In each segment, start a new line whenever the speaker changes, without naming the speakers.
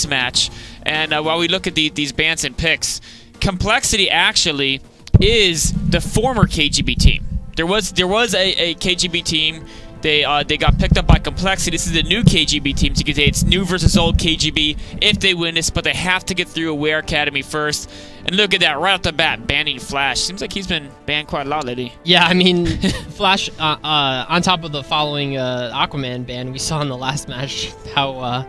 this match. And while we look at these bans and picks, Complexity actually is the former KGB team. There was a KGB team. They got picked up by Complexity. This is the new KGB team. So you can say it's new versus old KGB if they win this, but they have to get through Aware Academy first. And look at that, right off the bat, banning Flash. Seems like he's been banned quite a lot lately.
Yeah, I mean, Flash, on top of the following Aquaman ban, we saw in the last match how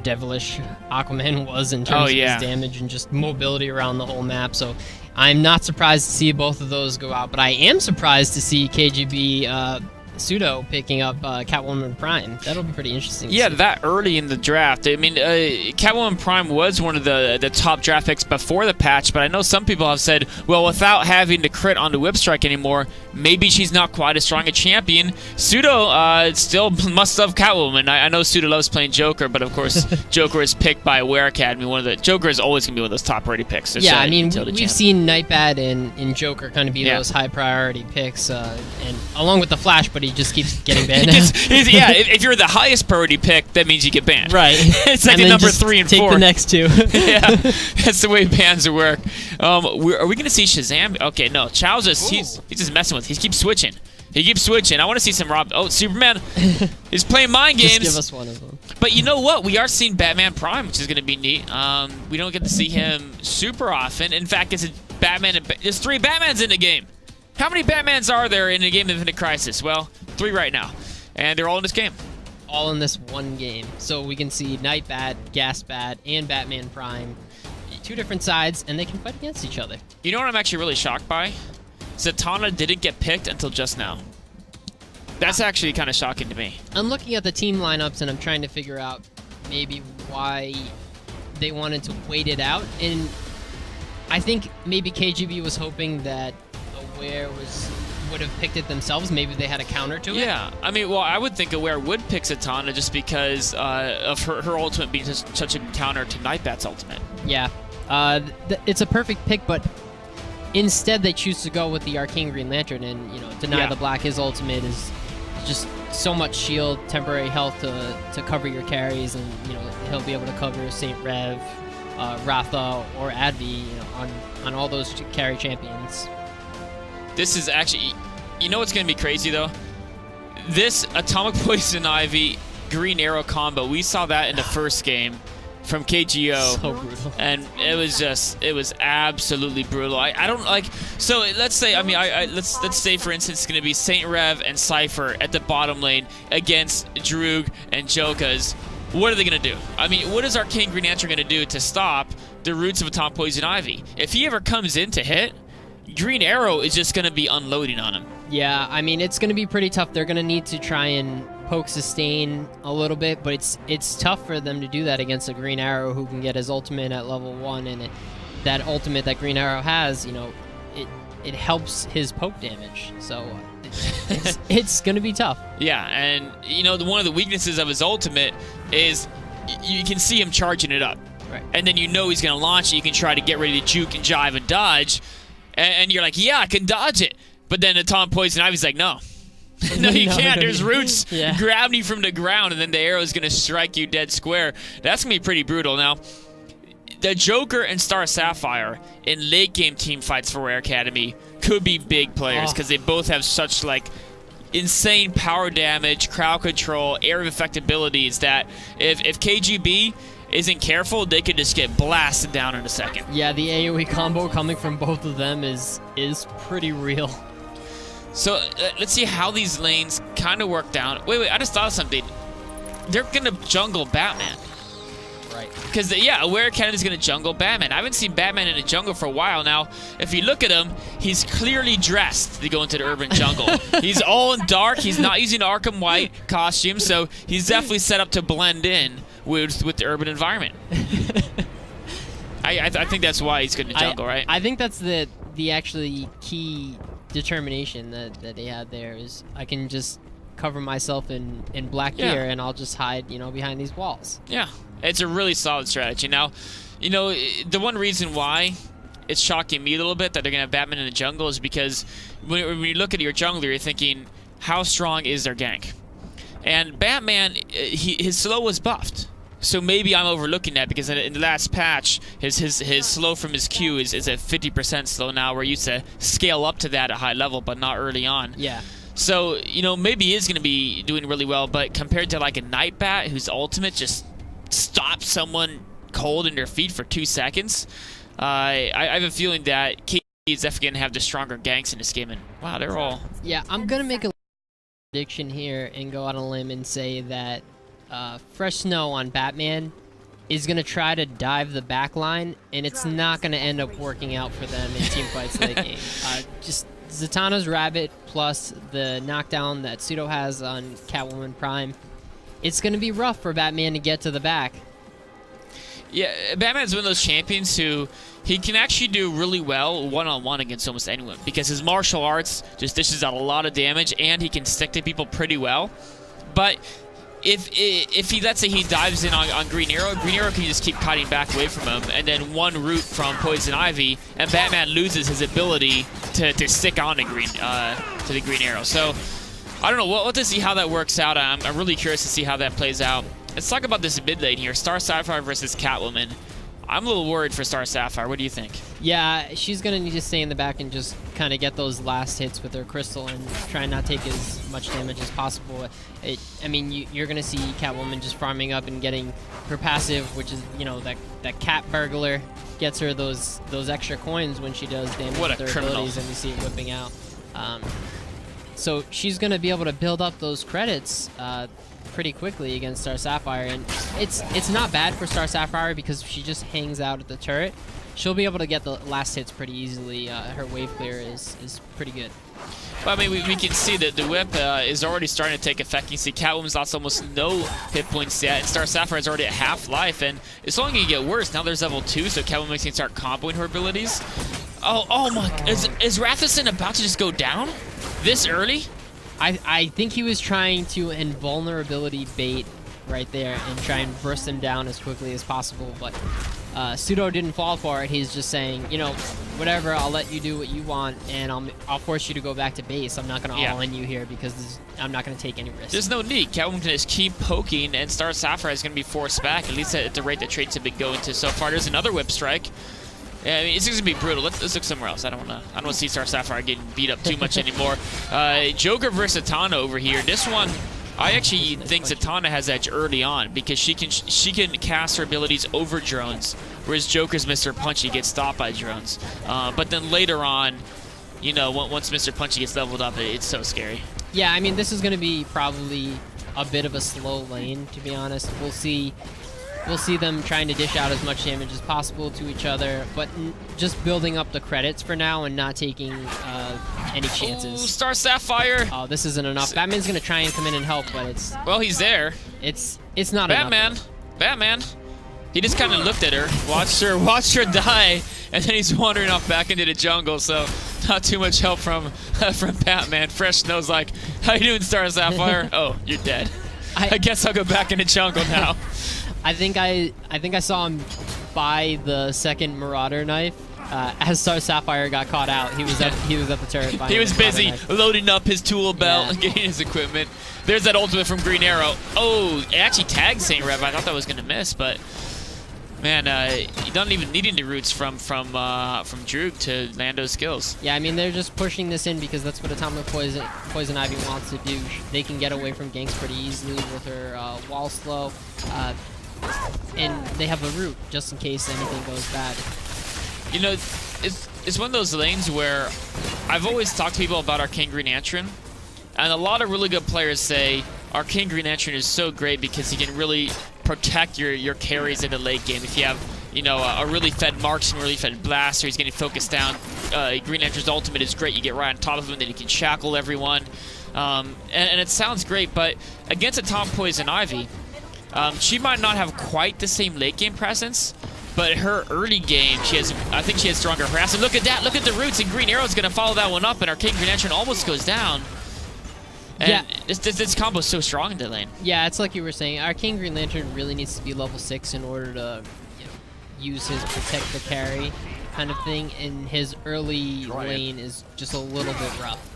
devilish Aquaman was in terms of his damage and just mobility around the whole map. So I'm not surprised to see both of those go out, but I am surprised to see KGB Pseudo picking up Catwoman Prime. That'll be pretty interesting.
Yeah, that early in the draft. I mean, Catwoman Prime was one of the top draft picks before the patch, but I know some people have said, well, without having to crit on the Whip Strike anymore, maybe she's not quite as strong a champion. Pseudo still must love Catwoman. I know Pseudo loves playing Joker, but of course, Joker is picked by Aware Academy. Joker is always going to be one of those top-rated picks.
Yeah, I mean, we've seen Nightbat and Joker kind of be those high-priority picks, and along with the Flash, but he just keeps getting banned.
If you're the highest priority pick, that means you get banned.
Right.
It's like the number 3 and 4.
Take the next two.
Yeah, that's the way bans work. Are we going to see Shazam? Okay, no. Chow's he's just messing with. He keeps switching. I want to see some Rob. Oh, Superman is playing mind games.
Just give us one of them.
But you know what? We are seeing Batman Prime, which is going to be neat. We don't get to see him super often. In fact, there's 3 Batmans in the game. How many Batmans are there in a game of Infinite Crisis? Well, 3 right now. And they're all in this game.
All in this one game. So we can see Nightbat, Gasbat, and Batman Prime. 2 different sides, and they can fight against each other.
You know what I'm actually really shocked by? Zatanna didn't get picked until just now. That's actually kind of shocking to me.
I'm looking at the team lineups, and I'm trying to figure out maybe why they wanted to wait it out. And I think maybe KGB was hoping that Aware would have picked it themselves. Maybe they had a counter to it.
Yeah, I mean, well, I would think Aware would pick Zatanna just because of her ultimate being such a counter to Nightbat's ultimate.
Yeah, it's a perfect pick, but instead they choose to go with the Arcane Green Lantern and deny the Black. His ultimate is just so much shield, temporary health to cover your carries, and he'll be able to cover Saint Rev, Ratha, or Advi on all those carry champions.
This is actually, what's going to be crazy, though? This Atomic Poison Ivy Green Arrow combo, we saw that in the first game from KGO.
So brutal.
And it was absolutely brutal. I don't like, so let's say, let's say, for instance, it's going to be Saint Rev and Cypher at the bottom lane against Droog and Jokas. What are they going to do? I mean, what is Arcane Green Lantern going to do to stop the roots of Atomic Poison Ivy? If he ever comes in to hit, Green Arrow is just going to be unloading on him.
Yeah, I mean, it's going to be pretty tough. They're going to need to try and poke sustain a little bit, but it's tough for them to do that against a Green Arrow who can get his ultimate at level 1, and that ultimate that Green Arrow has, it helps his poke damage. So it's going to be tough.
Yeah, and one of the weaknesses of his ultimate is you can see him charging it up.
Right. And
then he's going to launch it. You can try to get ready to juke and jive and dodge. And you're like, yeah, I can dodge it. But then Atomic Poison Ivy's like, no. No, you can't. There's roots grabbing you from the ground, and then the arrow is going to strike you dead square. That's going to be pretty brutal. Now, the Joker and Star Sapphire in late-game team fights for Rare Academy could be big players because they both have such, insane power damage, crowd control, area of effect abilities that if KGB isn't careful, they could just get blasted down in a second.
Yeah, the AoE combo coming from both of them is pretty real.
So let's see how these lanes kind of work down. Wait, I just thought of something. They're going to jungle Batman.
Right.
Because, Aware Academy is going to jungle Batman. I haven't seen Batman in a jungle for a while now. If you look at him, he's clearly dressed to go into the urban jungle. He's all in dark. He's not using Arkham White costume, so he's definitely set up to blend in with the urban environment. I think that's why he's going to jungle, right?
I think that's the actually key determination that they had there is I can just cover myself in black gear and I'll just hide, behind these walls.
Yeah, it's a really solid strategy. Now, the one reason why it's shocking me a little bit that they're going to have Batman in the jungle is because when you look at your jungler, you're thinking, how strong is their gank? And Batman, his slow was buffed. So maybe I'm overlooking that because in the last patch, his slow from his Q is at 50% slow now. We're used to scale up to that at high level, but not early on.
Yeah.
So, you know, maybe he is going to be doing really well, but compared to like a Nightbat whose ultimate just stops someone cold in their feet for 2 seconds, I have a feeling that KGB is definitely going to have the stronger ganks in this game. And wow, they're all...
Yeah, I'm going to make a prediction here and go on a limb and say that Fresh Snow on Batman is going to try to dive the back line, and it's not going to end up working out for them in team fights late game. Just Zatanna's Rabbit plus the knockdown that Pseudo has on Catwoman Prime, it's going to be rough for Batman to get to the back.
Yeah, Batman's one of those champions who he can actually do really well one-on-one against almost anyone because his martial arts just dishes out a lot of damage and he can stick to people pretty well. But if he, let's say he dives in on Green Arrow can just keep cutting back away from him, and then one root from Poison Ivy, and Batman loses his ability to stick on to the Green Arrow. So I don't know. We'll have to see how that works out. I'm really curious to see how that plays out. Let's talk about this mid lane here. Star Sapphire versus Catwoman. I'm a little worried for Star Sapphire. What do you think?
Yeah, she's going to need to stay in the back and just kind of get those last hits with her crystal and try and not take as much damage as possible. I mean, you're going to see Catwoman just farming up and getting her passive, which is, you know, that cat burglar gets her those extra coins when she does damage with her abilities, and you see it whipping out. So she's going to be able to build up those credits pretty quickly against Star Sapphire, and it's not bad for Star Sapphire because she just hangs out at the turret. She'll be able to get the last hits pretty easily. Her wave clear is pretty good.
Well, I mean, we can see that the whip is already starting to take effect. You can see Catwoman's lost almost no hit points yet, and Star Sapphire is already at half life, and it's only going to get worse. Now there's level 2, so Catwoman can start comboing her abilities. Oh my, is Rathison about to just go down this early?
I think he was trying to invulnerability bait right there and try and burst him down as quickly as possible, but Pseudo didn't fall for it. He's just saying, you know, whatever, I'll let you do what you want, and I'll force you to go back to base. I'm not going to all-in you here because I'm not going to take any risks.
There's no need. Catwoman can just keep poking, and Star Sapphire is going to be forced back, at least at the rate that trades have been going to so far. There's another whip strike. Yeah, I mean, it's going to be brutal. Let's look somewhere else. I don't want to see Star Sapphire getting beat up too much anymore. Joker versus Zatanna over here. This one, I actually think Zatanna has edge early on because she can cast her abilities over drones, whereas Joker's Mr. Punchy gets stopped by drones. But then later on, you know, once Mr. Punchy gets leveled up, it's so scary.
Yeah, I mean, this is going to be probably a bit of a slow lane, to be honest. We'll see them trying to dish out as much damage as possible to each other, but just building up the credits for now and not taking any chances.
Ooh, Star Sapphire!
Oh, this isn't enough. Batman's gonna try and come in and help, but it's...
Well, he's there.
It's not
enough. Batman! He just kind of looked at her, watched her die, and then he's wandering off back into the jungle, so not too much help from Batman. Fresh Snow's like, how you doing, Star Sapphire? Oh, you're dead. I guess I'll go back in the jungle now.
I think I saw him buy the second Marauder knife as Star Sapphire got caught out. He was at the turret.
He was busy loading up his tool belt and getting his equipment. There's that ultimate from Green Arrow. Oh, it actually tagged Saint Rev. I thought that was gonna miss, but man, you don't even needing the roots from Droog to land those skills.
Yeah, I mean they're just pushing this in because that's what Atomic Poison Ivy wants to do. They can get away from ganks pretty easily with her wall slow. And they have a root just in case anything goes bad.
You know, it's one of those lanes where I've always talked to people about Arcane Green Lantern, and a lot of really good players say Arcane Green Lantern is so great because he can really protect your carries in the late game. If you have, you know, a really fed marksman, really fed blaster, he's getting focused down. Green Lantern's ultimate is great. You get right on top of him, then he can shackle everyone. And it sounds great, but against a Tom Poison Ivy, she might not have quite the same late game presence, but her early game, I think she has stronger harassment. Look at that, look at the roots, and Green Arrow's gonna follow that one up, and Arcane Green Lantern almost goes down. And yeah, this combo is so strong in the lane.
Yeah, it's like you were saying, Arcane Green Lantern really needs to be level 6 in order to, you know, use his protect the carry kind of thing, and his early lane is just a little bit rough.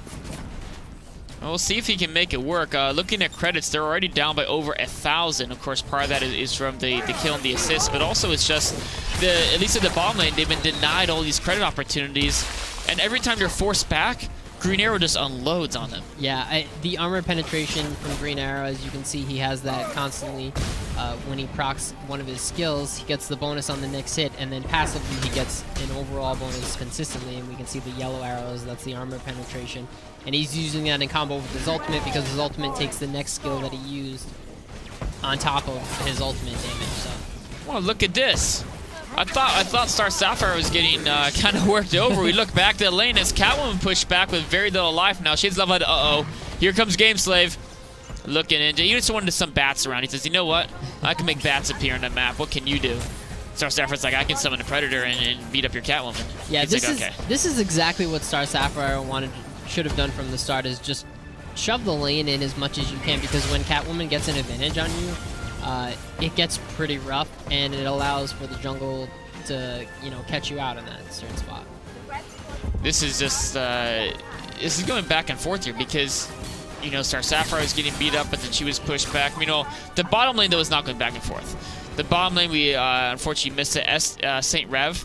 Well, we'll see if he can make it work. Looking at credits, they're already down by over 1,000. Of course, part of that is from the kill and the assist, but also it's just, at least at the bottom lane, they've been denied all these credit opportunities. And every time they're forced back, Green Arrow just unloads on them.
Yeah, the armor penetration from Green Arrow, as you can see, he has that constantly. When he procs one of his skills, he gets the bonus on the next hit, and then passively he gets an overall bonus consistently, and we can see the yellow arrows, that's the armor penetration. And he's using that in combo with his ultimate because his ultimate takes the next skill that he used on top of his ultimate damage. So.
Well, look at this. I thought Star Sapphire was getting kind of worked over. We look back to the lane as Catwoman pushed back with very little life now. She's leveled. Uh-oh. Here comes Game Slave. Looking in. He just wanted some bats around. He says, you know what? I can make bats appear on the map. What can you do? Star Sapphire's like, I can summon a Predator and beat up your Catwoman.
Yeah, this is exactly what Star Sapphire should have done from the start, is just shove the lane in as much as you can, because when Catwoman gets an advantage on you, it gets pretty rough, and it allows for the jungle to, catch you out in that certain spot.
This is just, this is going back and forth here because, Star Sapphire was getting beat up, but then she was pushed back. The bottom lane, though, is not going back and forth. The bottom lane, we unfortunately missed it. St. Rev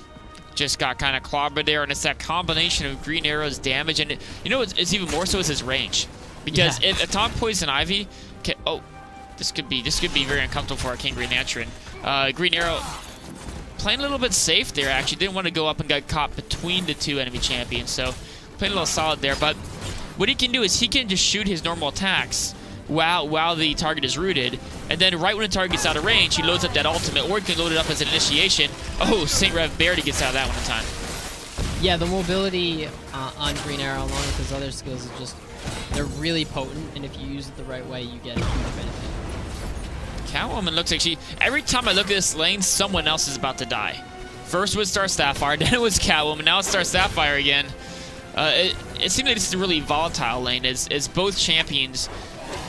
just got kind of clobbered there, and it's that combination of Green Arrow's damage, and it's even more so is his range. Because if Atomic Poison Ivy can, this could be very uncomfortable for our King Green Lantern. Green Arrow playing a little bit safe there, actually. Didn't want to go up and get caught between the two enemy champions, so playing a little solid there. But what he can do is he can just shoot his normal attacks while the target is rooted, and then right when the target gets out of range, he loads up that ultimate, or he can load it up as an initiation. Oh, St. Rev barely gets out of that one in time.
Yeah, the mobility on Green Arrow, along with his other skills, is just, they're really potent, and if you use it the right way, you get a huge benefit.
Catwoman looks like every time I look at this lane, someone else is about to die. First was Star Sapphire, then it was Catwoman, now it's Star Sapphire again. It seems like this is a really volatile lane, as both champions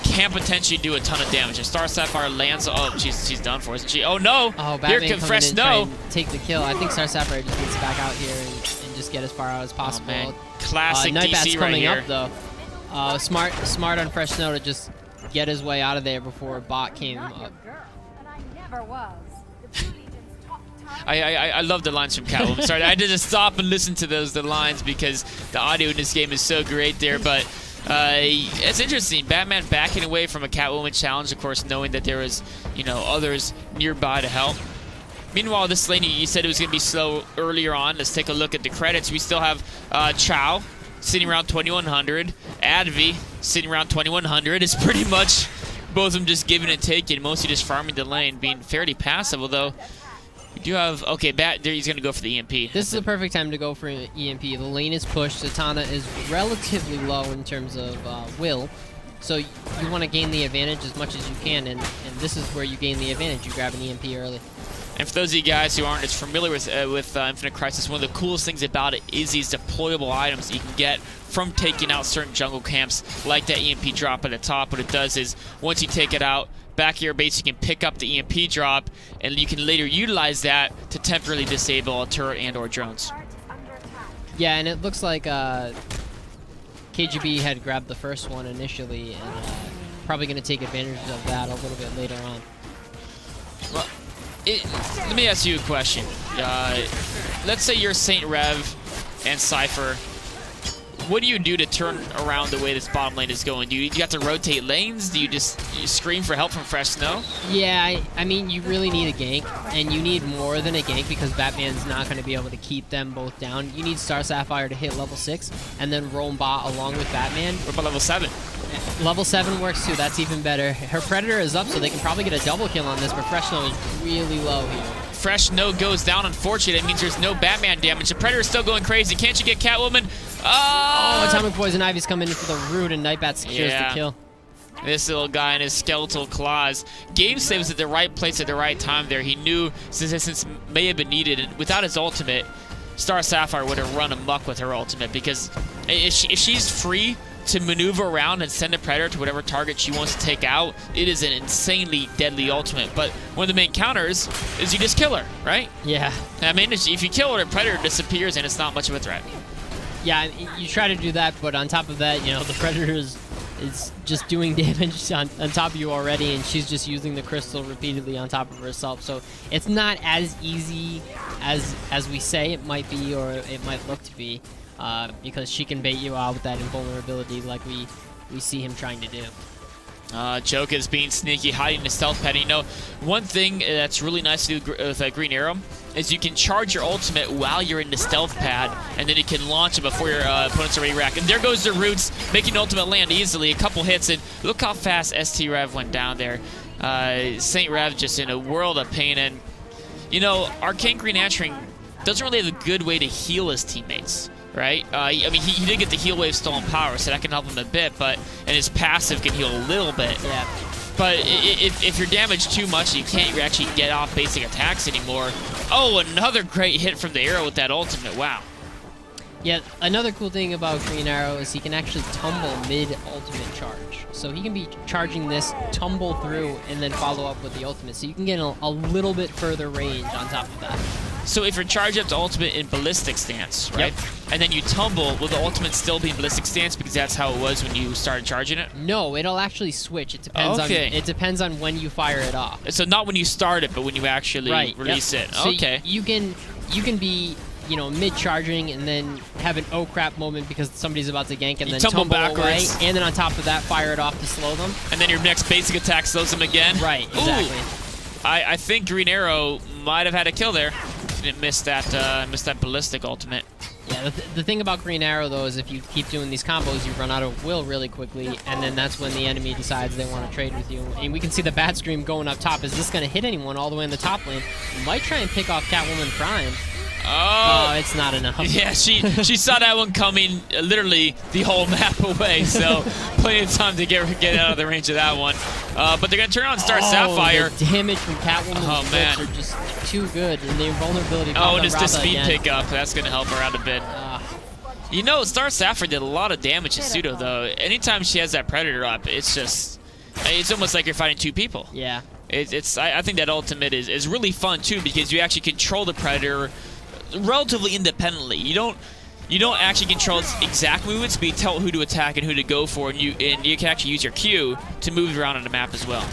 can potentially do a ton of damage. If Star Sapphire lands, she's done for, isn't she? Oh no!
Oh,
here comes Fresh Snow.
Take the kill. I think Star Sapphire just needs to back out here and just get as far out as possible.
Oh, man. Classic DC
Nightbat's
right here.
coming up though. Smart on Fresh Snow to just get his way out of there before Bot came up.
I love the lines from Catwoman. Sorry, I had to just stop and listen to the lines because the audio in this game is so great there. But it's interesting. Batman backing away from a Catwoman challenge, of course, knowing that there was, others nearby to help. Meanwhile, this lane, you said it was going to be slow earlier on. Let's take a look at the credits. We still have Chow sitting around 2,100. Advi sitting around 2,100. It's pretty much both of them just giving and taking, mostly just farming the lane, being fairly passive, although we do have, okay, he's going to go for the EMP.
This is the perfect time to go for an EMP. The lane is pushed. Zatanna is relatively low in terms of will, so you want to gain the advantage as much as you can, and this is where you gain the advantage. You grab an EMP early.
And for those of you guys who aren't as familiar with Infinite Crisis, one of the coolest things about it is these deployable items that you can get from taking out certain jungle camps, like that EMP drop at the top. What it does is, once you take it out, back here base, you can pick up the EMP drop, and you can later utilize that to temporarily disable a turret and or drones.
Yeah, and it looks like KGB had grabbed the first one initially, and probably going to take advantage of that a little bit later on.
Well, let me ask you a question. Let's say you're St. Rev and Cypher. What do you do to turn around the way this bottom lane is going? Do you have to rotate lanes? Do you just scream for help from Fresh Snow?
Yeah, I mean, you really need a gank, and you need more than a gank because Batman's not going to be able to keep them both down. You need Star Sapphire to hit level 6 and then roam bot along with Batman.
What about level 7?
Level 7 works too. That's even better. Her Predator is up, so they can probably get a double kill on this, but Fresh Snow is really low here.
Fresh Snow goes down, unfortunately. That means there's no Batman damage. The Predator is still going crazy. Can't you get Catwoman?
Oh, Atomic Poison Ivy's coming in for the root, and Nightbat secures the kill.
This little guy in his skeletal claws. Game Slave was at the right place at the right time there. He knew assistance may have been needed, and without his ultimate, Star Sapphire would have run amok with her ultimate, because if she's free to maneuver around and send a Predator to whatever target she wants to take out, it is an insanely deadly ultimate. But one of the main counters is you just kill her, right?
Yeah.
I mean, if you kill her, the Predator disappears and it's not much of a threat.
Yeah, you try to do that, but on top of that, the Predator's is just doing damage on top of you already, and she's just using the crystal repeatedly on top of herself. So it's not as easy as we say it might be, or it might look to be, because she can bait you out with that invulnerability like we see him trying to do.
Joke is being sneaky, hiding the stealth pad. You know, one thing that's really nice to do with Green Arrow is you can charge your ultimate while you're in the stealth pad, and then you can launch it before your opponent's already racked. And there goes the roots, making ultimate land easily. A couple hits, and look how fast ST Rev went down there. St. Rev just in a world of pain. And, you know, Arcane Green Answering doesn't really have a good way to heal his teammates. Right? I mean, he did get the heal wave stolen power, so that can help him a bit, and his passive can heal a little bit.
Yeah.
But if you're damaged too much, you can't actually get off basic attacks anymore. Oh, another great hit from the arrow with that ultimate. Wow.
Yeah, another cool thing about Green Arrow is he can actually tumble mid-ultimate charge. So he can be charging this, tumble through, and then follow up with the ultimate. So you can get a little bit further range on top of that.
So if you're charged up to ultimate in ballistic stance, right?
Yep.
And then you tumble, will the ultimate still be in ballistic stance because that's how it was when you started charging it?
No, it'll actually switch. It depends on when you fire it off.
So not when you start it, but when you actually release it.
So
okay.
You can be, you know, mid-charging and then have an oh crap moment because somebody's about to gank, and then tumble backwards away, and then on top of that fire it off to slow them. And
then your next basic attack slows them again.
Right, exactly.
Ooh. I think Green Arrow might have had a kill there. Didn't miss that ballistic ultimate.
Yeah, the thing about Green Arrow, though, is if you keep doing these combos, you run out of will really quickly, and then that's when the enemy decides they want to trade with you. And we can see the bat scream going up top. Is this going to hit anyone all the way in the top lane? Might try and pick off Catwoman Prime. Oh, it's not enough.
Yeah, she saw that one coming literally the whole map away, so plenty of time to get out of the range of that one. But they're going to turn on Star Sapphire.
The damage from Catwoman's hits are just too good, and the invulnerability.
Oh, and it's the speed pickup. That's going to help her out a bit. You know, Star Sapphire did a lot of damage to Pseudo, though. Anytime she has that Predator up, it's almost like you're fighting two people.
Yeah.
I think that ultimate is really fun, too, because you actually control the Predator relatively independently. You don't actually control its exact movement speed, tell who to attack and who to go for, and you can actually use your Q to move around on the map as well.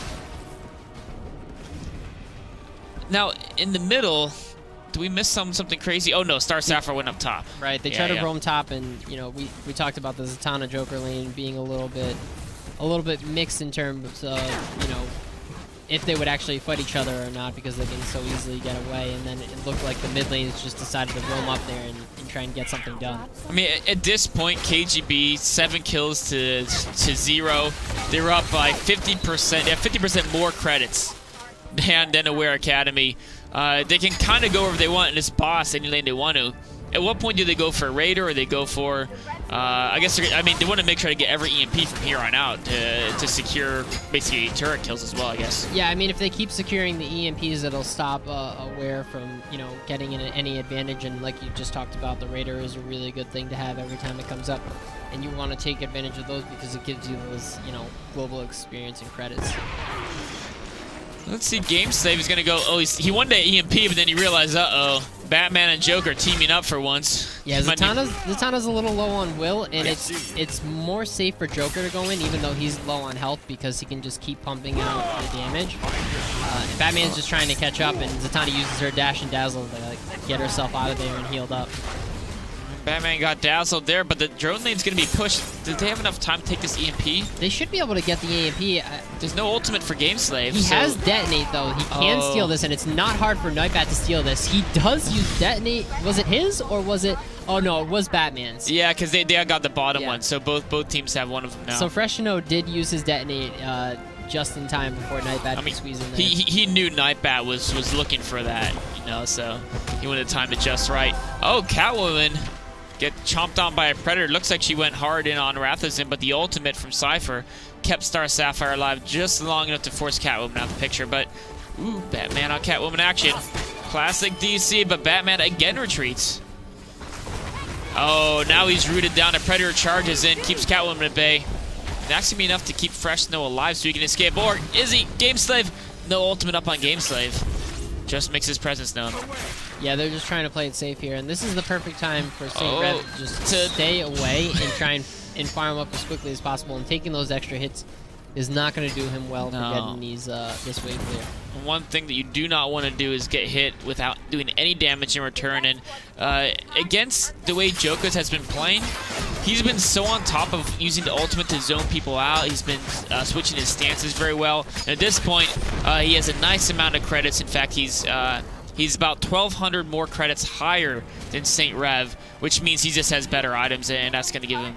Now, in the middle, do we miss something crazy? Oh no, Star Sapphire went up top.
Right, they try to roam top, and you know we talked about the Zatanna Joker lane being a little bit mixed in terms of, you know, if they would actually fight each other or not, because they can so easily get away. And then it looked like the mid lanes just decided to roam up there and try and get something done.
I mean, at this point, KGB 7 kills to 0. They're up by 50%. They have 50% more credits than Aware Academy. They can kind of go wherever they want in this boss any lane they want to. At what point do they go for a Raider, or they go for, I guess, they want to make sure to get every EMP from here on out to secure basically turret kills as well, I guess.
Yeah, I mean, if they keep securing the EMPs, it'll stop Aware from, you know, getting any advantage. And like you just talked about, the Raider is a really good thing to have every time it comes up. And you want to take advantage of those because it gives you those, you know, global experience and credits.
Let's see, GameSave is going to go, he wanted to EMP, but then he realized, Batman and Joker teaming up for once.
Yeah, Zatanna's a little low on will, and it's more safe for Joker to go in, even though he's low on health, because he can just keep pumping out the damage. And Batman's just trying to catch up, and Zatanna uses her dash and dazzle to get herself out of there and healed up.
Batman got dazzled there, but the drone lane's going to be pushed. Did they have enough time to take this EMP?
They should be able to get the EMP.
There's no ultimate for GameSlave.
He has Detonate, though. He can steal this, and it's not hard for Nightbat to steal this. He does use Detonate. Was it his, or was it... Oh, no, it was Batman's.
Yeah, because they got the bottom one, so both teams have one of them now.
So Freshino did use his Detonate just in time before Nightbat could squeeze in there.
He knew Nightbat was looking for that, you know, so he wanted to time it just right. Oh, Catwoman get chomped on by a Predator. Looks like she went hard in on Rathazin, but the ultimate from Cypher kept Star Sapphire alive just long enough to force Catwoman out of the picture. But, ooh, Batman on Catwoman action. Classic DC, but Batman again retreats. Oh, now he's rooted down. A Predator charges in, keeps Catwoman at bay. That's going to be enough to keep Freshino alive so he can escape. Or is he? GameSlave. No ultimate up on GameSlave. Just makes his presence known.
Yeah, they're just trying to play it safe here, and this is the perfect time for St. Rev to just stay away and try and and fire him up as quickly as possible, and taking those extra hits is not going to do him well for getting these this wave clear.
One thing that you do not want to do is get hit without doing any damage in return. And against the way Jokas has been playing, he's been so on top of using the ultimate to zone people out. He's been switching his stances very well. And at this point, he has a nice amount of credits. In fact, he's about 1,200 more credits higher than Saint Rev, which means he just has better items, and that's going to give him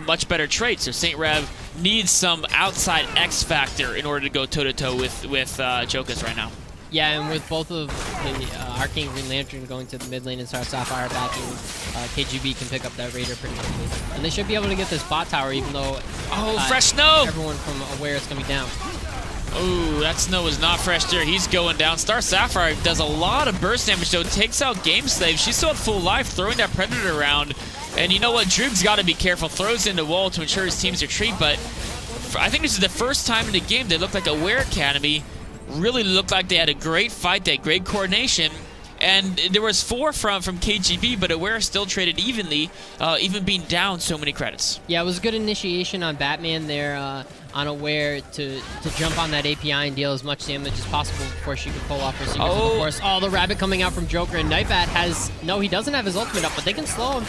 much better traits. So Saint Rev needs some outside X factor in order to go toe-to-toe with Jokas right now.
Yeah, and with both of the Arcane Green Lantern going to the mid lane and Star Sapphire backing, KGB can pick up that Raider pretty quickly. And they should be able to get this bot tower, even though
fresh snow!
Everyone from Aware is going to be down.
Ooh, that snow is not fresh there. He's going down. Star Sapphire does a lot of burst damage, though. Takes out Game Slave. She's still at full life, throwing that Predator around. And you know what? Droog's got to be careful. Throws in the wall to ensure his team's retreat, but I think this is the first time in the game they look like Aware Academy really looked like they had a great fight. They had great coordination. And there was 4 from KGB, but Aware still traded evenly, even being down so many credits.
Yeah, it was a good initiation on Batman there on Aware to jump on that API and deal as much damage as possible before she could pull off her secrets. Of course, the rabbit coming out from Joker, and Nightbat has... No, he doesn't have his ultimate up, but they can slow him.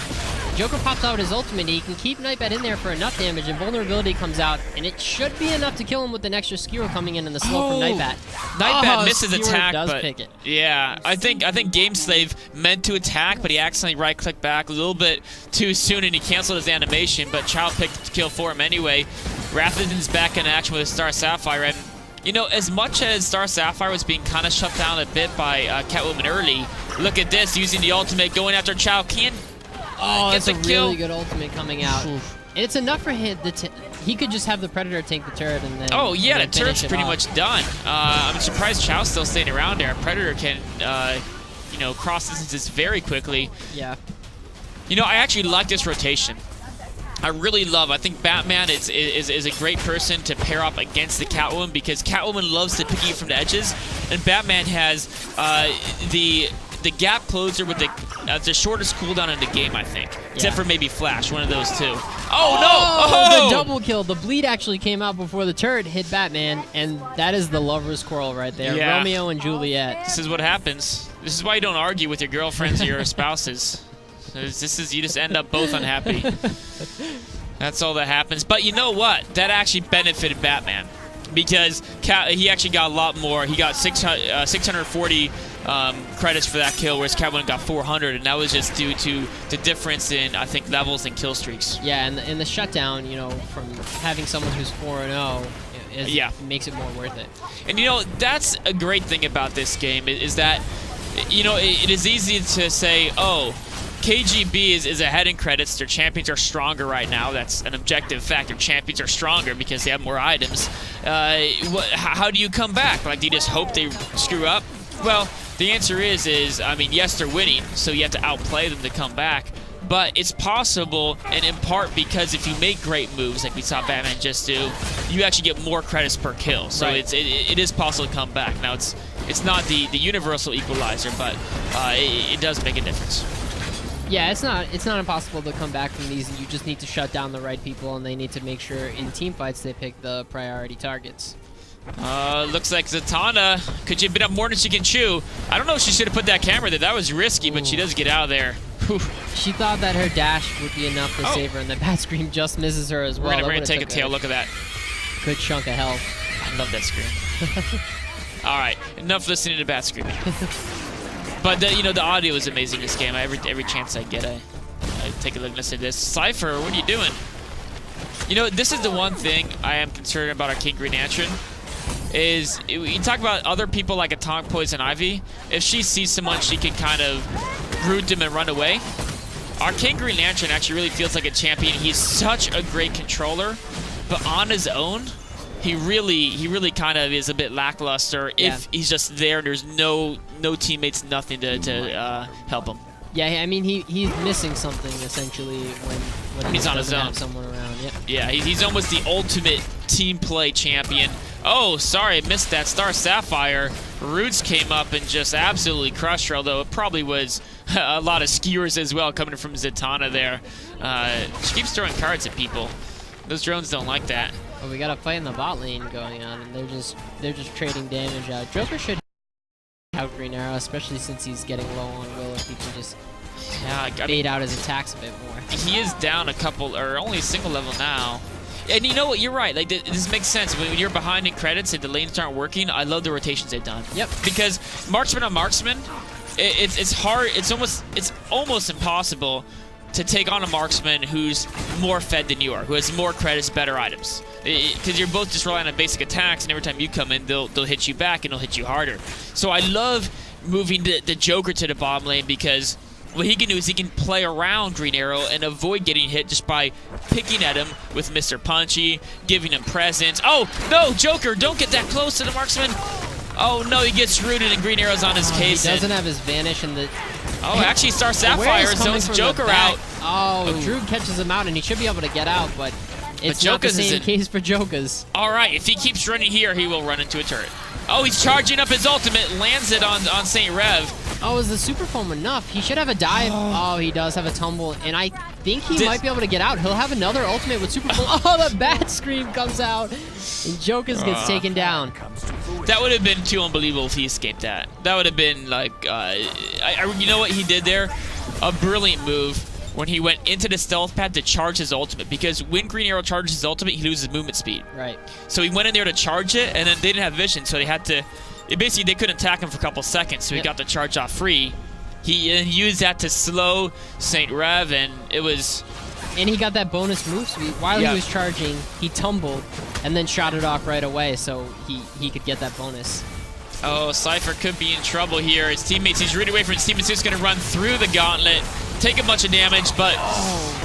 Joker pops out his ultimate, and he can keep Nightbat in there for enough damage, and Vulnerability comes out, and it should be enough to kill him with an extra skewer coming in and the slow from Nightbat.
Nightbat misses attack,
does
but
pick it.
Yeah, I think Game Slave meant to attack, but he accidentally right-clicked back a little bit too soon, and he canceled his animation, but Child picked the kill for him anyway. Rathaden's back in action with Star Sapphire, and you know, as much as Star Sapphire was being kind of shut down a bit by Catwoman early, look at this, using the ultimate, going after Child.
That's a really good ultimate coming out. And it's enough for him. He could just have the Predator tank the turret and then...
Oh, yeah, the turret's pretty much done. I'm surprised Chow's still staying around there. Predator can, you know, cross distances very quickly.
Yeah.
You know, I actually like this rotation. I really love. I think Batman is a great person to pair up against the Catwoman because Catwoman loves to pick you from the edges, and Batman has the gap closer with the shortest cooldown in the game, I think. Yeah. Except for maybe Flash, one of those two. Oh, no!
The double kill. The bleed actually came out before the turret hit Batman, and that is the lover's quarrel right there. Yeah. Romeo and Juliet.
This is what happens. This is why you don't argue with your girlfriends or your spouses. You just end up both unhappy. That's all that happens. But you know what? That actually benefited Batman because he actually got a lot more. He got 640 credits for that kill, whereas Catwoman got 400, and that was just due to the difference in, I think, levels and kill streaks.
Yeah, and the shutdown, you know, from having someone who's 4-0, makes it more worth it.
And you know, that's a great thing about this game is that, you know, it is easy to say, oh, KGB is ahead in credits. Their champions are stronger right now. That's an objective fact. Their champions are stronger because they have more items. How do you come back? Like, do you just hope they screw up? Well, the answer is I mean, yes, they're winning, so you have to outplay them to come back. But it's possible, and in part because if you make great moves, like we saw Batman just do, you actually get more credits per kill. So right. it is possible to come back. Now, it's not the universal equalizer, but it does make a difference.
Yeah, it's not impossible to come back from these. You just need to shut down the right people, and they need to make sure in team fights they pick the priority targets.
Looks like Zatanna could have been up more than she can chew. I don't know if she should have put that camera there. That was risky, but she does get out of there. Whew.
She thought that her dash would be enough to save her, and the Bat Scream just misses her as well.
We're gonna take a tail look at that.
Good chunk of health.
I love that scream. All right, enough listening to Bat Screaming. But you know, the audio is amazing in this game. Every chance I get, I take a look and listen to this. Cypher, what are you doing? You know, this is the one thing I am concerned about our King Green Lantern. Is you talk about other people like Atomic Poison Ivy. If she sees someone, she can kind of root them and run away. Our King Green Lantern actually really feels like a champion. He's such a great controller, but on his own, he really kind of is a bit lackluster if he's just there and there's no teammates, nothing to help him.
Yeah, I mean he's missing something essentially when
he's on his own.
Have someone around. Yep.
Yeah, he's almost the ultimate team play champion. Oh, sorry, I missed that. Star Sapphire Roots came up and just absolutely crushed her, although it probably was a lot of skewers as well coming from Zatanna there. She keeps throwing cards at people. Those drones don't like that.
Well, we got a fight in the bot lane going on, and they're just trading damage out. Joker should out Green Arrow, especially since he's getting low on will, if he can just bait out his attacks a bit more.
He is down a couple, or only a single level now. And you know what? You're right. Like, this makes sense. When you're behind in credits and the lanes aren't working, I love the rotations they've done.
Yep.
Because marksman on marksman, it's hard. It's almost impossible to take on a marksman who's more fed than you are, who has more credits, better items. Because you're both just relying on basic attacks, and every time you come in, they'll hit you back, and they'll hit you harder. So I love moving the Joker to the bottom lane, because what he can do is he can play around Green Arrow and avoid getting hit just by picking at him with Mr. Punchy, giving him presents. Oh, no, Joker, don't get that close to the marksman. Oh, no, he gets rooted and Green Arrow's on his case.
He doesn't have his Vanish in the...
Oh, actually, Star Sapphire zones Joker out.
Oh, Droog catches him out, and he should be able to get out, but it's not the same case for Jokas.
All right, if he keeps running here, he will run into a turret. Oh, he's charging up his ultimate, lands it on St. Rev.
Oh, is the super foam enough? He should have a dive. Oh, he does have a tumble, and I think he might be able to get out. He'll have another ultimate with super foam. Oh, the bat scream comes out, and Jokas gets taken down.
That would have been too unbelievable if he escaped that. That would have been like, you know what he did there? A brilliant move when he went into the stealth pad to charge his ultimate, because when Green Arrow charges his ultimate, he loses movement speed.
Right.
So he went in there to charge it, and then they didn't have vision, so they had to... Basically, they couldn't attack him for a couple seconds, so he got the charge off free. He used that to slow St. Rev, and it was...
And he got that bonus move speed. While he was charging, he tumbled, and then shot it off right away, so he could get that bonus.
Oh, Cypher could be in trouble here. His teammates, he's really away from his teammates. He's going to run through the gauntlet, take a bunch of damage, but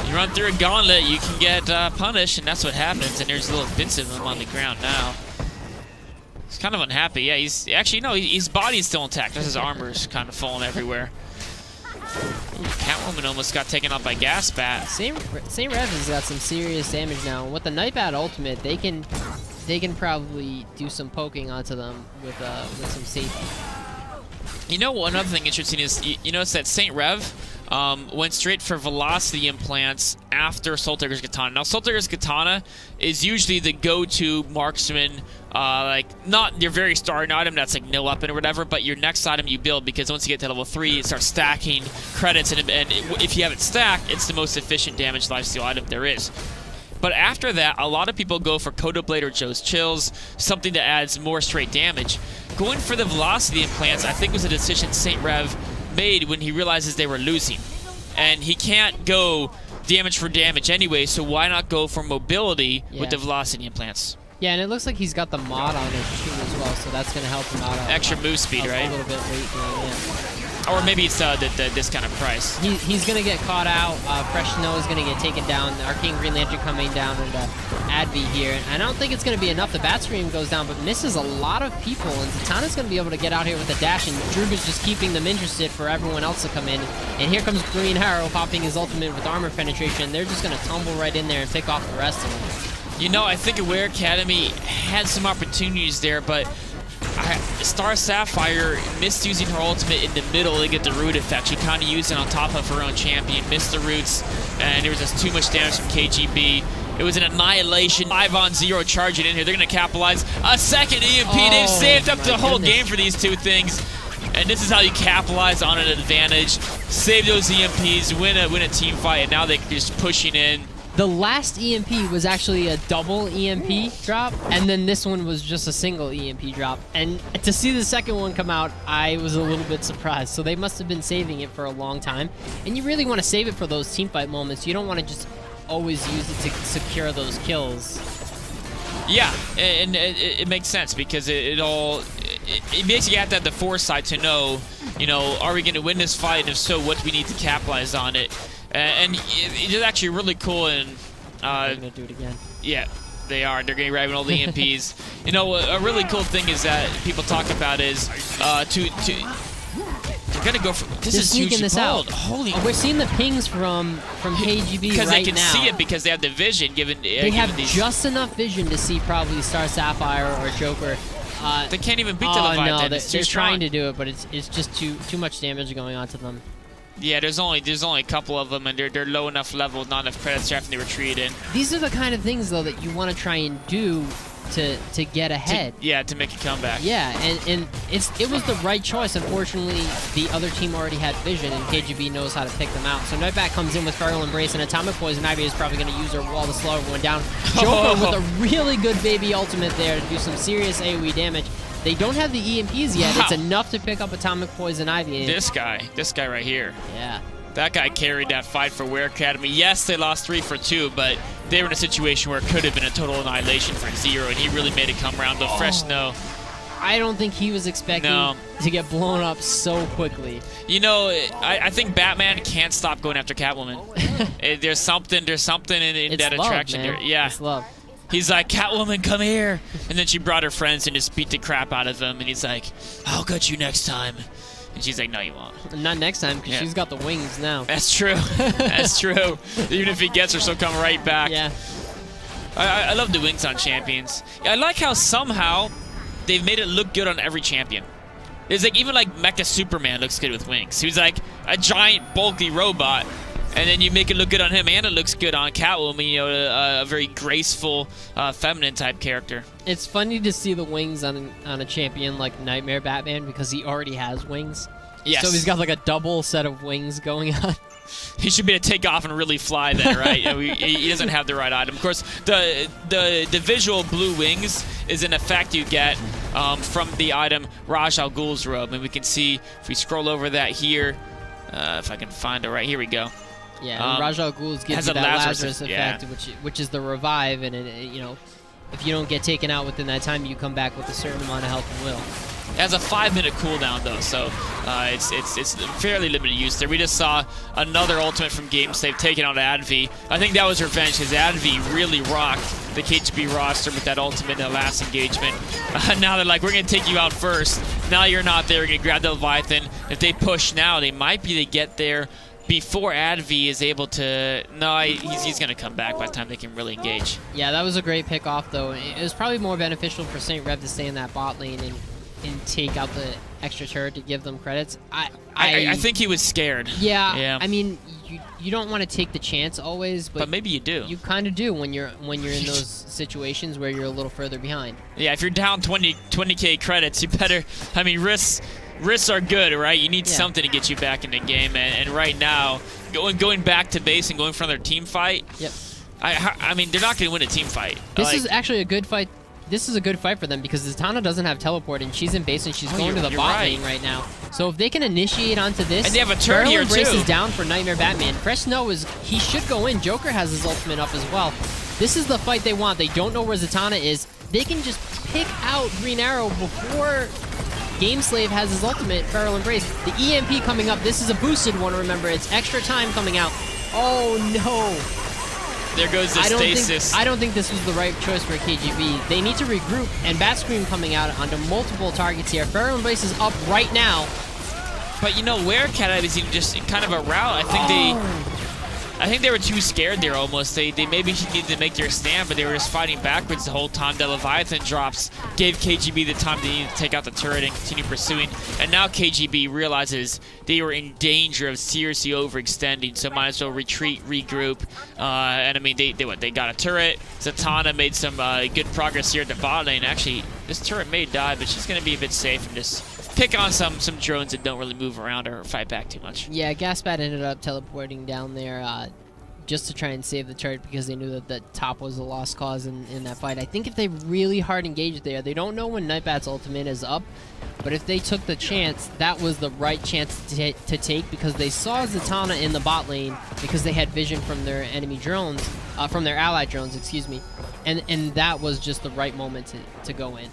you run through a gauntlet, you can get punished, and that's what happens. And there's little bits of him on the ground now. He's kind of unhappy. Yeah, he's actually, no, his body's still intact. His armor's kind of falling everywhere. Ooh, Catwoman almost got taken out by Gaspat.
St. Rev has got some serious damage now. And with the Nightbat ultimate, they can probably do some poking onto them with some safety.
You know, one other thing interesting is, you notice that St. Rev went straight for velocity implants after Soul Taker's Katana. Now, Soul Taker's Katana is usually the go-to marksman, like, not your very starting item that's like no weapon or whatever, but your next item you build, because once you get to level 3, it starts stacking credits, and if you have it stacked, it's the most efficient damage lifesteal item there is. But after that, a lot of people go for Kodo Blade or Joe's Chills, something that adds more straight damage. Going for the velocity implants, I think, was a decision St. Rev made when he realizes they were losing. And he can't go damage for damage anyway, so why not go for mobility with the velocity implants?
Yeah, and it looks like he's got the mod on his too as well, so that's going to help him out.
Extra move speed, right?
A little bit late game,
Or maybe it's this kind of price.
He's going to get caught out. Fresh Snow is going to get taken down. Arcane Green Lantern coming down into Adby here. And I don't think it's going to be enough. The Bat Scream goes down, but misses a lot of people. And Zatanna's going to be able to get out here with a dash. And Droog is just keeping them interested for everyone else to come in. And here comes Green Arrow popping his ultimate with armor penetration. They're just going to tumble right in there and pick off the rest of them.
You know, I think Aware Academy had some opportunities there, but Star Sapphire missed using her ultimate in the middle to get the root effect. She kind of used it on top of her own champion, missed the roots, and there was just too much damage from KGB. It was an annihilation. 5-on-0 charging in here. They're going to capitalize. A second EMP. They've saved up the whole game for these two things. And this is how you capitalize on an advantage. Save those EMPs, win a team fight, and now they're just pushing in.
The last EMP was actually a double EMP drop, and then this one was just a single EMP drop. And to see the second one come out, I was a little bit surprised. So they must have been saving it for a long time. And you really want to save it for those teamfight moments. You don't want to just always use it to secure those kills.
Yeah, and it makes sense, because it basically have to have the foresight to know, you know, are we going to win this fight? And if so, what do we need to capitalize on it? And it's actually really cool. And
they're going to do it again.
Yeah, they are. They're going to be grabbing all the EMPs. You know, a really cool thing is that people talk about is they're going to go for... This is
sneaking this out.
Holy...
we're seeing the pings from KGB
because
right
they can
now.
see it because they have the vision given...
They have just enough vision to see probably Star Sapphire or Joker
They can't even beat the Leviathan.
No, they're trying to do it, but it's just too much damage going on to them.
Yeah, there's only a couple of them, and they're low enough level, not enough credits to have to retreat in.
These are the kind of things, though, that you want to try and do to get ahead.
To make a comeback.
Yeah, and it was the right choice. Unfortunately, the other team already had vision, and KGB knows how to pick them out. So Nightbat comes in with Feral Embrace, and Atomic Poison Ivy is probably going to use her wall to slow everyone down. Joker with a really good baby ultimate there to do some serious AoE damage. They don't have the EMPs yet. Wow. It's enough to pick up Atomic Poison Ivy.
This guy right here.
Yeah.
That guy carried that fight for Wear Academy. Yes, they lost 3 for 2, but they were in a situation where it could have been a total annihilation for 0, and he really made it come around. But Fresh Snow.
I don't think he was expecting to get blown up so quickly.
You know, I think Batman can't stop going after Catwoman. There's something in that attraction there. Yeah.
It's love.
He's like, Catwoman, come here. And then she brought her friends and just beat the crap out of him. And he's like, I'll get you next time. And she's like, no, you won't.
Not next time, because she's got the wings now.
That's true. That's true. Even if he gets her, she'll come right back.
Yeah.
I love the wings on champions. I like how somehow they've made it look good on every champion. It's like, even like Mecha Superman looks good with wings. He's like a giant, bulky robot. And then you make it look good on him, and it looks good on Catwoman, you know, a very graceful, feminine type character.
It's funny to see the wings on a champion like Nightmare Batman because he already has wings.
Yes.
So he's got like a double set of wings going on.
He should be able to take off and really fly then, right? He doesn't have the right item. Of course, the visual blue wings is an effect you get from the item Raj Al Ghul's robe. And we can see, if we scroll over that here, if I can find it right, here we go.
Yeah, Raj Al Ghul's gives you that Lazarus effect, which is the revive, and you know, if you don't get taken out within that time, you come back with a certain amount of health and will.
It has a 5-minute cooldown though, so it's fairly limited use there. We just saw another ultimate from GameSave taking out Advi. I think that was revenge because Advi really rocked the KGB roster with that ultimate in the last engagement. Now they're like, we're going to take you out first. Now you're not there. We're going to grab the Leviathan. If they push now, they might be able to get there before Advi is able to... No, he's going to come back by the time they can really engage.
Yeah, that was a great pick off, though. It was probably more beneficial for St. Rev to stay in that bot lane and take out the extra turret to give them credits.
I think he was scared.
Yeah. I mean, you don't want to take the chance always, but
maybe you do.
You kind of do when you're in those situations where you're a little further behind.
Yeah, if you're down 20K credits, you better... I mean, risks are good, right? You need something to get you back in the game, and right now, going back to base and going for another team fight.
Yep.
I mean, they're not going to win a team fight.
This is actually a good fight. This is a good fight for them because Zatanna doesn't have teleport, and she's in base, and she's going to the bot lane right now. So if they can initiate onto this,
and they have a turn here too.
Embrace is down for Nightmare Batman. Fresh Snow he should go in. Joker has his ultimate up as well. This is the fight they want. They don't know where Zatanna is. They can just pick out Green Arrow before GameSlave has his ultimate, Feral Embrace. The EMP coming up. This is a boosted one, remember. It's extra time coming out. Oh, no.
There goes the stasis.
I don't think this was the right choice for KGB. They need to regroup, and Bat Scream coming out onto multiple targets here. Feral Embrace is up right now.
But, you know, where Academy is even just kind of a rout. I think they were too scared there almost. They maybe needed to make their stand, but they were just fighting backwards the whole time. The Leviathan drops gave KGB the time they needed to take out the turret and continue pursuing. And now KGB realizes they were in danger of seriously overextending, so might as well retreat, regroup. And I mean, they got a turret. Zatanna made some good progress here at the bot lane. Actually, this turret may die, but she's going to be a bit safe and just pick on some drones that don't really move around or fight back too much.
Yeah, Gaspat ended up teleporting down there just to try and save the turret because they knew that the top was a lost cause in that fight. I think if they really hard engaged there, they don't know when Nightbat's ultimate is up, but if they took the chance, that was the right chance to take because they saw Zatanna in the bot lane because they had vision from their enemy drones, from their allied drones, excuse me, and that was just the right moment to go in.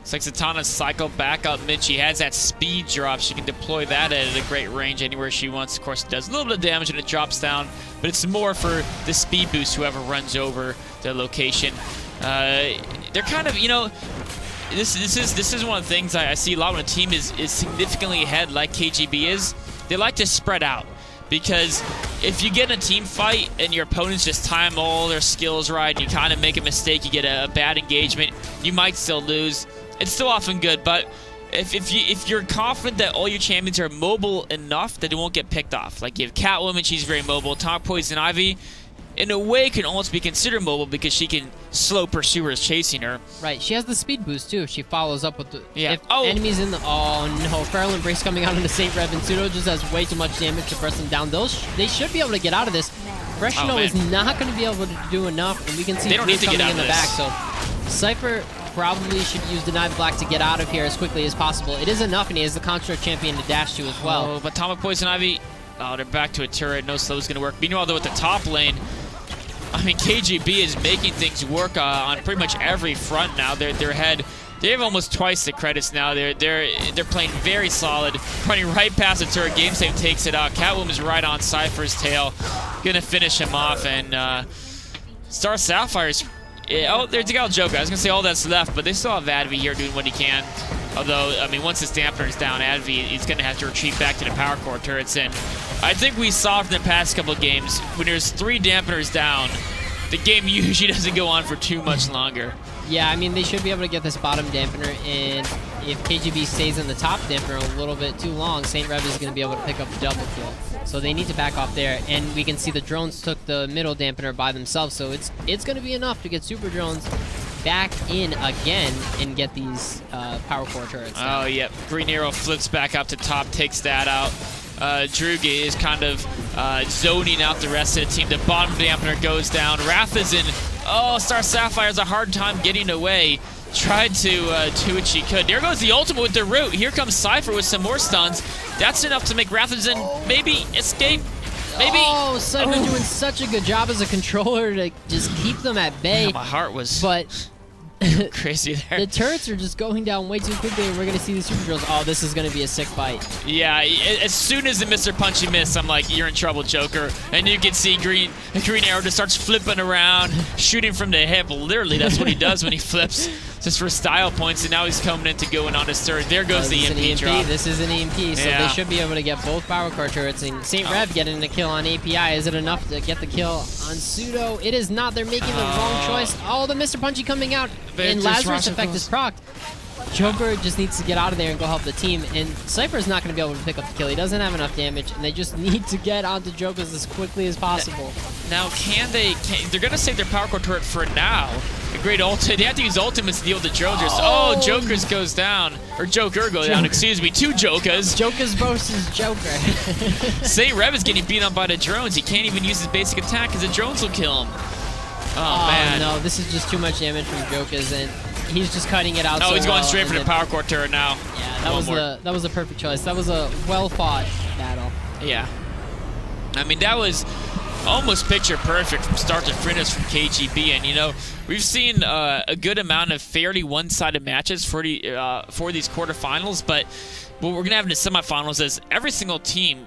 It's like Zatanna's cycled back up mid. She has that speed drop. She can deploy that at a great range anywhere she wants. Of course, it does a little bit of damage and it drops down, but it's more for the speed boost whoever runs over the location. They're kind of, you know, this is one of the things I see a lot when a team is significantly ahead like KGB is. They like to spread out. Because if you get in a team fight and your opponents just time all their skills right, and you kind of make a mistake, you get a bad engagement, you might still lose. it's still often good, but if you're confident that all your champions are mobile enough that it won't get picked off, like you have Catwoman, she's very mobile. Tom Poison Ivy, in a way, can almost be considered mobile because she can slow pursuers chasing her.
Right, she has the speed boost too. If she follows up with the
enemies
in the Feral Embrace coming out into Saint Rev, and Pseudo just has way too much damage to press them down. They should be able to get out of this. Freshno is not going to be able to do enough, and we can see
they don't need to
coming
get out
in the back. So Cypher probably should use Deny Black to get out of here as quickly as possible. It is enough, and he has the Construct Champion to dash to as well.
Oh, but Tom Poison Ivy, they're back to a turret. No slow's going to work. Meanwhile, though, at the top lane, I mean, KGB is making things work on pretty much every front now. They're ahead. They have almost twice the credits now. They're playing very solid, running right past the turret. Game Save takes it out. Catwoman's right on Cypher's tail, gonna finish him off. And Star Sapphire's there's a Joker. I was gonna say all that's left, but they still have Advi here doing what he can. Although, I mean, once this dampener is down, Advi is gonna have to retreat back to the power core turrets. And I think we saw from the past couple of games, when there's 3 dampeners down, the game usually doesn't go on for too much longer.
Yeah, I mean, they should be able to get this bottom dampener, and if KGB stays in the top dampener a little bit too long, Saint Rev is going to be able to pick up a double kill. So they need to back off there, and we can see the drones took the middle dampener by themselves, so it's going to be enough to get Super Drones back in again and get these power core turrets.
Oh, yep. Green Arrow flips back up to top, takes that out. Druga is kind of zoning out the rest of the team. The bottom dampener goes down. Wrath is in. Oh, Star Sapphire has a hard time getting away. Tried to do what she could. There goes the ultimate with the root. Here comes Cypher with some more stuns. That's enough to make Rathazen maybe escape. Maybe.
Oh, Cypher doing such a good job as a controller to just keep them at bay.
Yeah, my heart was...
But...
crazy there.
The turrets are just going down way too quickly, and we're going to see the Super Drills. Oh, this is going to be a sick fight.
Yeah, as soon as the Mr. Punchy miss, I'm like, you're in trouble, Joker. And you can see Green Arrow just starts flipping around, shooting from the hip. Literally, that's what he does when he flips, just for style points. And now he's coming in to go in on his turret. There goes the EMP drop.
This is an EMP, so they should be able to get both power core turrets. And Saint Rev getting the kill on API. Is it enough to get the kill on Pseudo? It is not. They're making the wrong choice. Oh, the Mr. Punchy coming out. And Lazarus effect is procced. Joker just needs to get out of there and go help the team, and Cypher's not going to be able to pick up the kill. He doesn't have enough damage, and they just need to get onto Jokers as quickly as possible.
Now, they're going to save their power core turret for now. A great ultimate. They have to use ultimates to deal with the Jokers. Oh, Jokers goes down. Or Joker goes down, excuse me. 2 Jokers.
Jokers versus Joker.
Saint Rev is getting beat up by the drones. He can't even use his basic attack because the drones will kill him. Oh, man.
No, this is just too much damage from Jokers, and he's just cutting it out.
Oh, he's going straight for the power core turret now.
Yeah, that was a perfect choice. That was a well-fought battle.
Yeah. I mean, that was almost picture perfect from start to finish from KGB, and you know, we've seen a good amount of fairly one-sided matches for these quarterfinals, but what we're gonna have in the semifinals is every single team